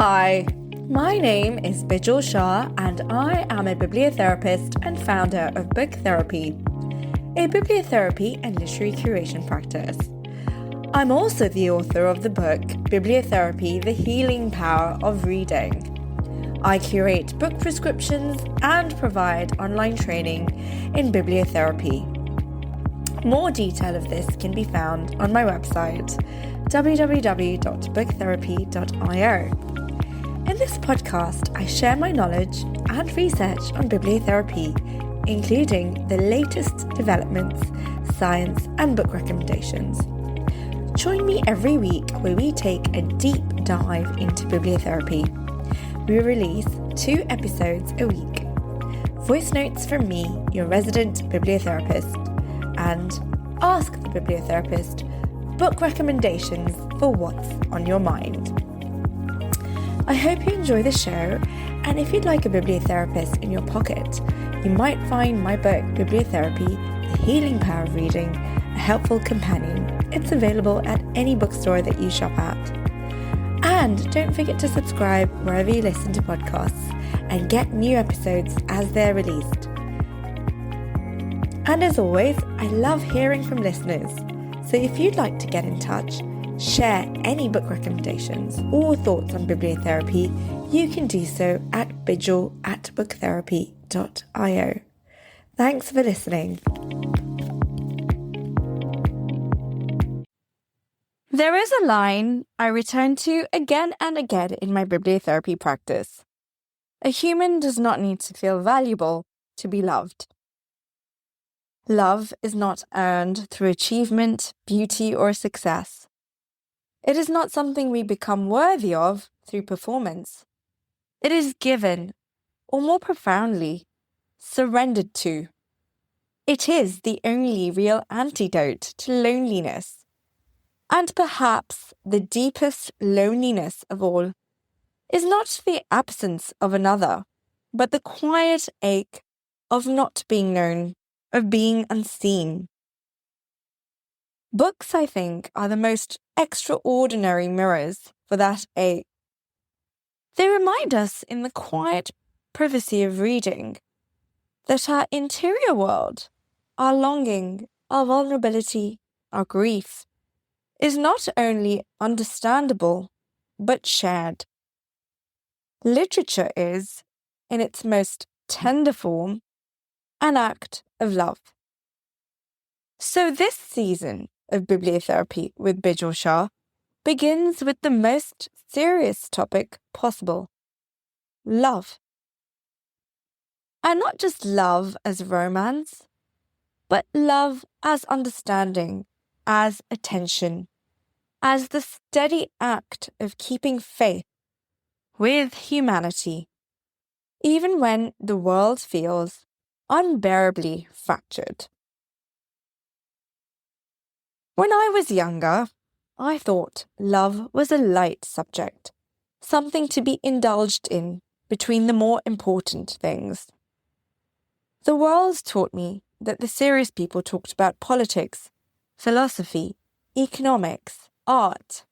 Hi, my name is Bijal Shah and I am a bibliotherapist and founder of Bibliotherapy, a bibliotherapy and literary curation practice. I'm also the author of the book Bibliotherapy, The Healing Power of Reading. I curate book prescriptions and provide online training in bibliotherapy. More detail of this can be found on my website, www.bibliotherapy.io. In this podcast, I share my knowledge and research on bibliotherapy, including the latest developments, science, and book recommendations. Join me every week where we take a deep dive into bibliotherapy. We release 2 episodes a week. Voice notes from me, your resident bibliotherapist, and Ask the Bibliotherapist, book recommendations for what's on your mind. I hope you enjoy the show, and if you'd like a bibliotherapist in your pocket, you might find my book, Bibliotherapy, The Healing Power of Reading, a helpful companion. It's available at any bookstore that you shop at. And don't forget to subscribe wherever you listen to podcasts and get new episodes as they're released. And as always, I love hearing from listeners. So if you'd like to get in touch, share any book recommendations or thoughts on bibliotherapy, you can do so at bijal@booktherapy.io. Thanks for listening. There is a line I return to again and again in my bibliotherapy practice. A human does not need to feel valuable to be loved. Love is not earned through achievement, beauty, or success. It is not something we become worthy of through performance. It is given, or more profoundly, surrendered to. It is the only real antidote to loneliness. And perhaps the deepest loneliness of all is not the absence of another, but the quiet ache of not being known, of being unseen. Books, I think, are the most extraordinary mirrors for that ache. They remind us in the quiet privacy of reading that our interior world, our longing, our vulnerability, our grief, is not only understandable, but shared. Literature is, in its most tender form, an act of love. So this season of Bibliotherapy with Bijal Shah begins with the most serious topic possible: love. And not just love as romance, but love as understanding, as attention, as the steady act of keeping faith with humanity, even when the world feels unbearably fractured. When I was younger, I thought love was a light subject, something to be indulged in between the more important things. The world taught me that the serious people talked about politics, philosophy, economics, art.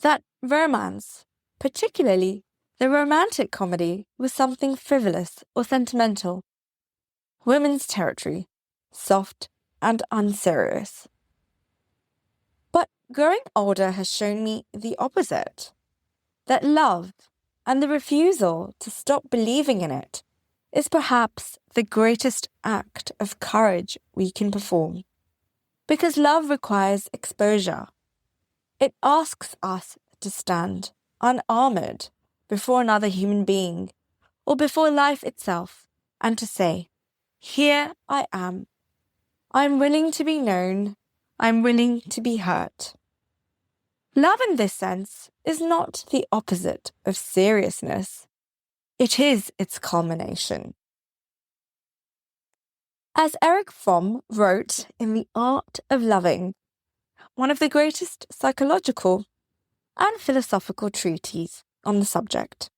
That romance, particularly the romantic comedy, was something frivolous or sentimental, women's territory, soft and unserious. But growing older has shown me the opposite, that love and the refusal to stop believing in it is perhaps the greatest act of courage we can perform. Because love requires exposure. It asks us to stand unarmored before another human being or before life itself and to say, "Here I am. I'm willing to be known. I'm willing to be hurt." Love in this sense is not the opposite of seriousness. It is its culmination. As Erich Fromm wrote in The Art of Loving, one of the greatest psychological and philosophical treatises on the subject,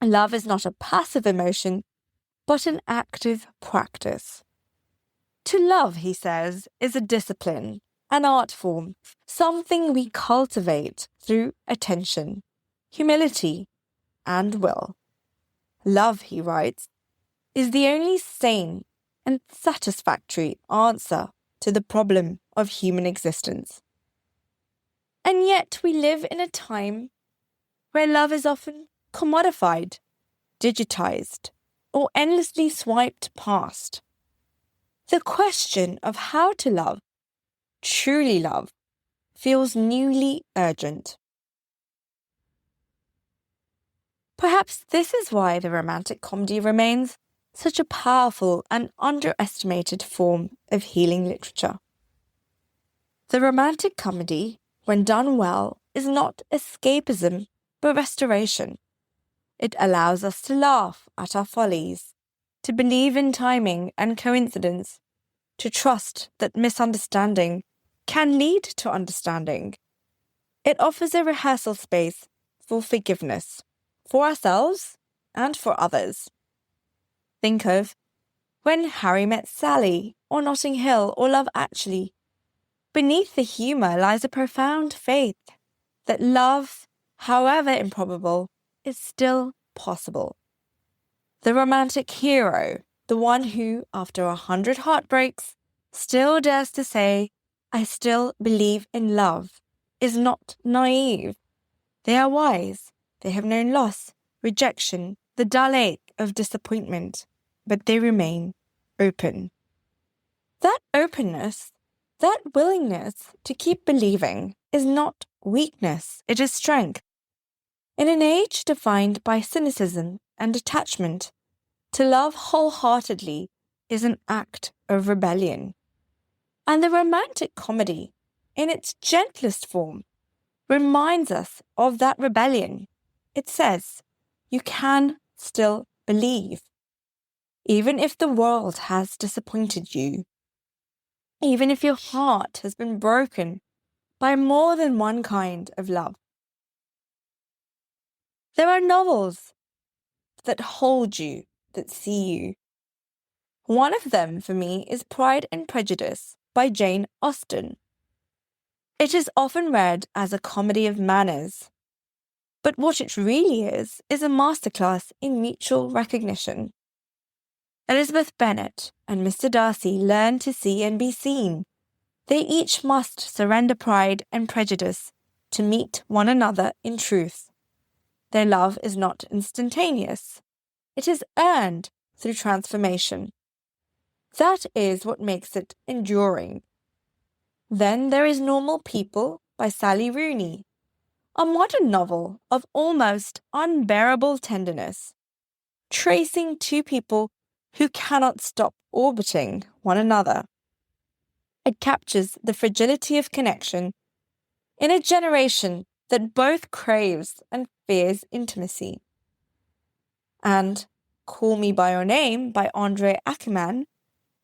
love is not a passive emotion, but an active practice. To love, he says, is a discipline, an art form, something we cultivate through attention, humility, and will. Love, he writes, is the only sane and satisfactory answer to the problem of human existence. And yet we live in a time where love is often commodified, digitized, or endlessly swiped past. The question of how to love, truly love, feels newly urgent. Perhaps this is why the romantic comedy remains such a powerful and underestimated form of healing literature. The romantic comedy, when done well, is not escapism, but restoration. It allows us to laugh at our follies, to believe in timing and coincidence, to trust that misunderstanding can lead to understanding. It offers a rehearsal space for forgiveness, for ourselves and for others. Think of When Harry Met Sally, or Notting Hill, or Love Actually. Beneath the humour lies a profound faith that love, however improbable, is still possible. The romantic hero, the one who, after 100 heartbreaks, still dares to say, "I still believe in love," is not naive. They are wise. They have known loss, rejection, the dull ache of disappointment, but they remain open. That openness, that willingness to keep believing, is not weakness, it is strength. In an age defined by cynicism and attachment, to love wholeheartedly is an act of rebellion. And the romantic comedy, in its gentlest form, reminds us of that rebellion. It says, you can still believe, even if the world has disappointed you, even if your heart has been broken by more than one kind of love. There are novels that hold you, that see you. One of them, for me, is Pride and Prejudice by Jane Austen. It is often read as a comedy of manners, but what it really is a masterclass in mutual recognition. Elizabeth Bennet and Mr. Darcy learn to see and be seen. They each must surrender pride and prejudice to meet one another in truth. Their love is not instantaneous. It is earned through transformation. That is what makes it enduring. Then there is Normal People by Sally Rooney, a modern novel of almost unbearable tenderness, tracing two people who cannot stop orbiting one another. It captures the fragility of connection in a generation that both craves and fears intimacy. And Call Me By Your Name by Andre Ackerman,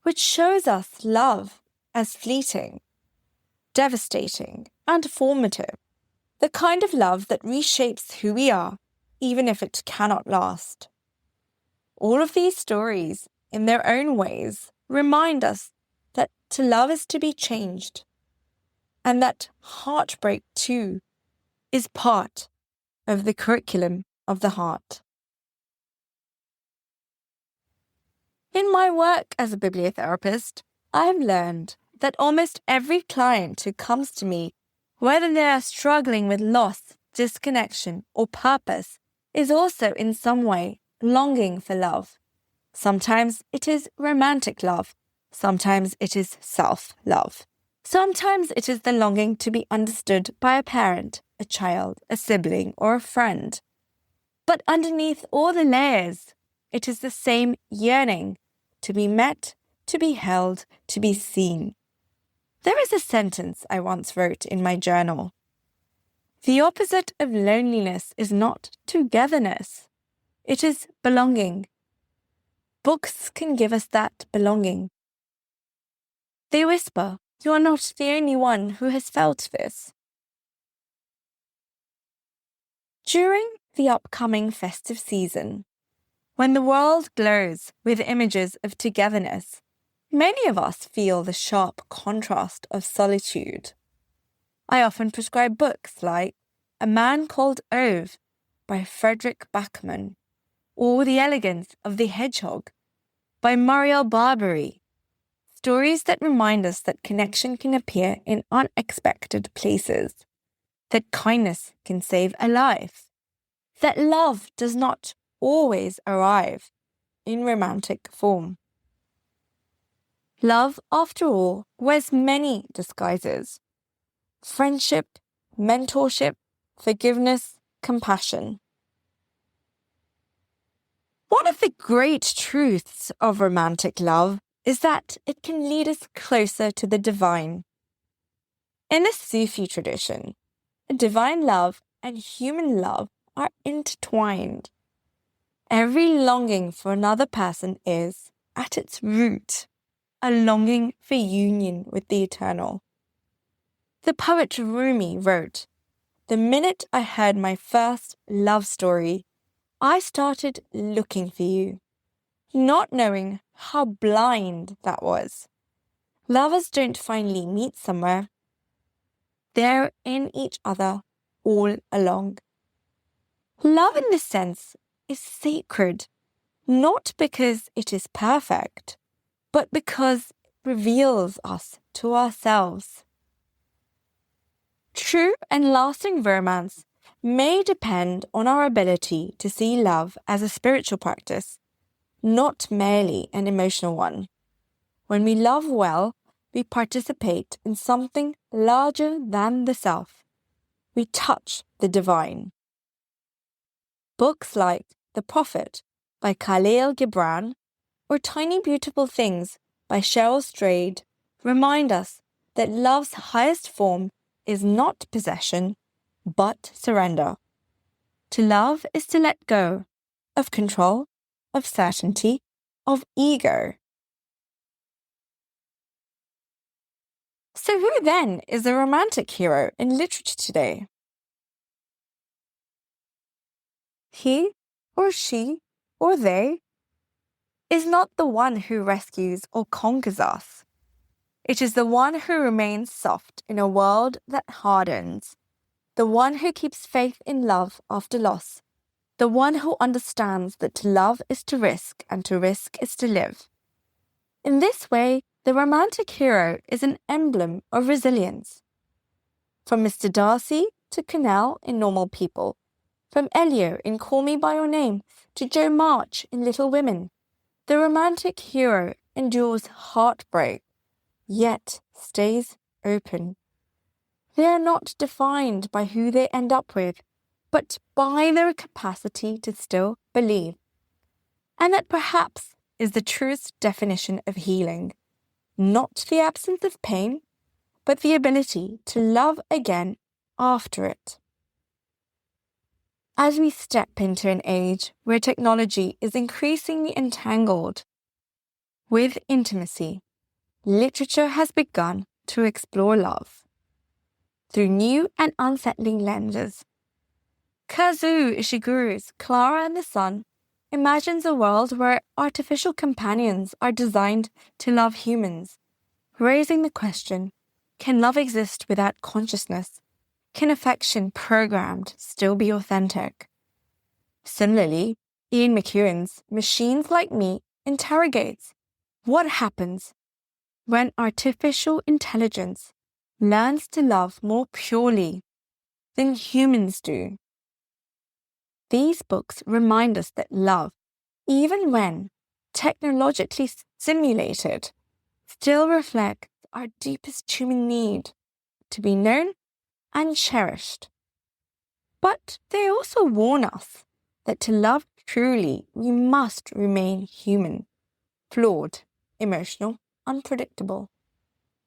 which shows us love as fleeting, devastating, and formative, the kind of love that reshapes who we are, even if it cannot last. All of these stories, in their own ways, remind us that to love is to be changed, and that heartbreak, too, is part of the curriculum of the heart. In my work as a bibliotherapist, I have learned that almost every client who comes to me, whether they are struggling with loss, disconnection, or purpose, is also in some way longing for love. Sometimes it is romantic love. Sometimes it is self-love. Sometimes it is the longing to be understood by a parent, a child, a sibling, or a friend. But underneath all the layers, it is the same yearning to be met, to be held, to be seen. There is a sentence I once wrote in my journal. The opposite of loneliness is not togetherness. It is belonging. Books can give us that belonging. They whisper, you are not the only one who has felt this. During the upcoming festive season, when the world glows with images of togetherness, Many of us feel the sharp contrast of solitude. I often prescribe books like A Man Called Ove by Frederick Backman, or The Elegance of the Hedgehog by Muriel Barbary. Stories that remind us that connection can appear in unexpected places, that kindness can save a life, that love does not always arrive in romantic form. Love, after all, wears many disguises: friendship, mentorship, forgiveness, compassion. One of the great truths of romantic love is that it can lead us closer to the divine. In the Sufi tradition, divine love and human love are intertwined. Every longing for another person is, at its root, a longing for union with the eternal. The poet Rumi wrote, "The minute I heard my first love story, I started looking for you, not knowing how blind that was." Lovers don't finally meet somewhere. They're in each other all along. Love in this sense is sacred, not because it is perfect, but because it reveals us to ourselves. True and lasting romance may depend on our ability to see love as a spiritual practice, not merely an emotional one. When we love well, we participate in something larger than the self. We touch the divine. Books like The Prophet by Kahlil Gibran or Tiny Beautiful Things by Cheryl Strayed remind us that love's highest form is not possession, but surrender. To love is to let go of control, of certainty, of ego. So who then is a romantic hero in literature today? He or she or they is not the one who rescues or conquers us. It is the one who remains soft in a world that hardens, the one who keeps faith in love after loss, the one who understands that to love is to risk and to risk is to live. In this way, the romantic hero is an emblem of resilience. From Mr. Darcy to Connell in Normal People, from Elio in Call Me By Your Name to Jo March in Little Women, the romantic hero endures heartbreak, yet stays open. They are not defined by who they end up with, but by their capacity to still believe. And that perhaps is the truest definition of healing. Not the absence of pain, but the ability to love again after it. As we step into an age where technology is increasingly entangled with intimacy, literature has begun to explore love through new and unsettling lenses. Kazuo Ishiguro's Clara and the Sun imagines a world where artificial companions are designed to love humans, raising the question, can love exist without consciousness? Can affection programmed still be authentic? Similarly, Ian McEwan's Machines Like Me interrogates what happens when artificial intelligence learns to love more purely than humans do. These books remind us that love, even when technologically simulated, still reflects our deepest human need to be known and cherished. But they also warn us that to love truly, we must remain human, flawed, emotional, unpredictable.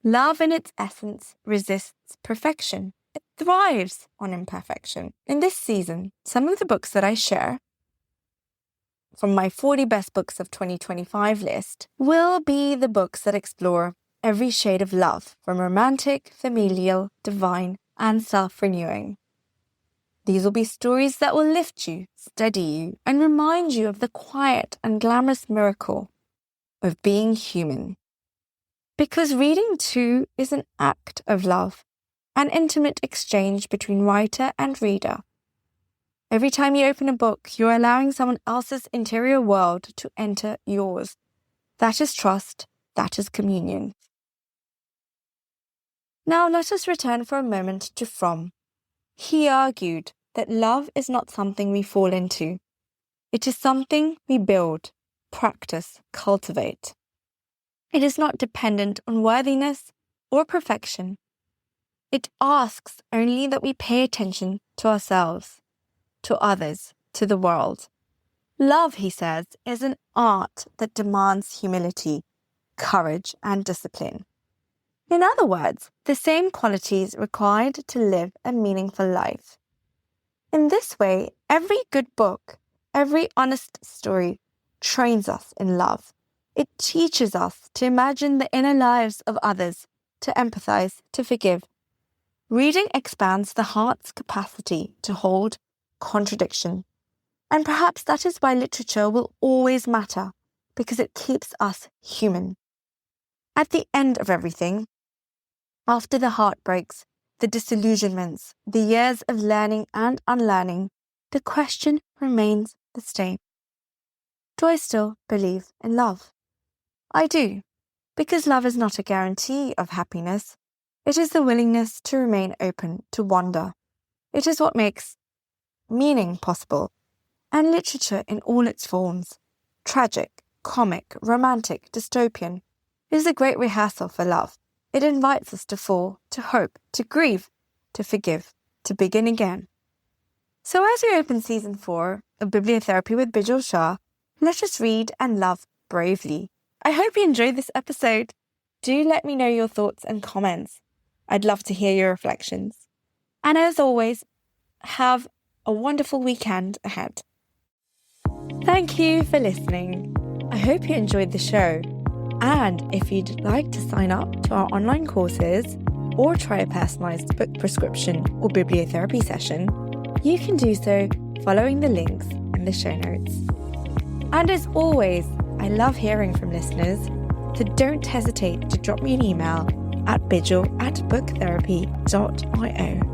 Love in its essence resists perfection. It thrives on imperfection. In this season, some of the books that I share from my 40 best books of 2025 list will be the books that explore every shade of love, from romantic, familial, divine, and self-renewing. These will be stories that will lift you, steady you, and remind you of the quiet and glamorous miracle of being human. Because reading too is an act of love, an intimate exchange between writer and reader. Every time you open a book, you're allowing someone else's interior world to enter yours. That is trust, that is communion. Now let us return for a moment to Fromm. He argued that love is not something we fall into. It is something we build, practice, cultivate. It is not dependent on worthiness or perfection. It asks only that we pay attention to ourselves, to others, to the world. Love, he says, is an art that demands humility, courage, and discipline. In other words, the same qualities required to live a meaningful life. In this way, every good book, every honest story trains us in love. It teaches us to imagine the inner lives of others, to empathize, to forgive. Reading expands the heart's capacity to hold contradiction. And perhaps that is why literature will always matter, because it keeps us human. At the end of everything, after the heartbreaks, the disillusionments, the years of learning and unlearning, the question remains the same. Do I still believe in love? I do, because love is not a guarantee of happiness. It is the willingness to remain open to wonder. It is what makes meaning possible. And literature in all its forms, tragic, comic, romantic, dystopian, is a great rehearsal for love. It invites us to fall, to hope, to grieve, to forgive, to begin again. So as we open Season 4 of Bibliotherapy with Bijal Shah, let us read and love bravely. I hope you enjoyed this episode. Do let me know your thoughts and comments. I'd love to hear your reflections. And as always, have a wonderful weekend ahead. Thank you for listening. I hope you enjoyed the show. And if you'd like to sign up to our online courses or try a personalised book prescription or bibliotherapy session, you can do so following the links in the show notes. And as always, I love hearing from listeners, so don't hesitate to drop me an email at bijal@booktherapy.io.